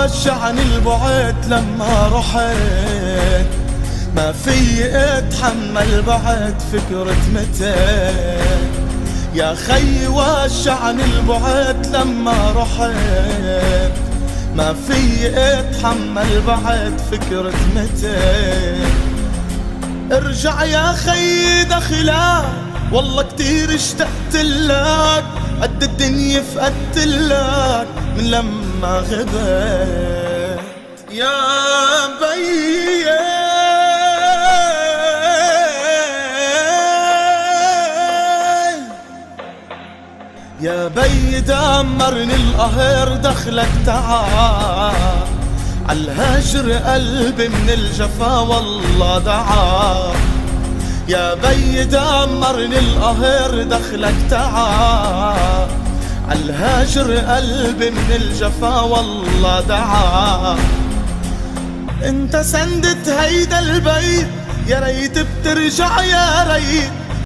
واشعني البعد لما رحت، ما في اتحمل بعد فكرة متى. يا خي واشعني البعد لما رحت، ما في اتحمل بعد فكرة متى. ارجع يا خي دخلك، والله كتير اشتقت لك، قد الدنيا فقدت لك من لما غبت. يا بي يا بي دمرني القهر دخلك تعال، عالهجر قلبي من الجفا والله دعا. يا بي دمرني القهر دخلك تعال، عالهجر قلبي من الجفا والله دعا. انت سندت هيدا البيت، يا ريت بترجع يا ريت،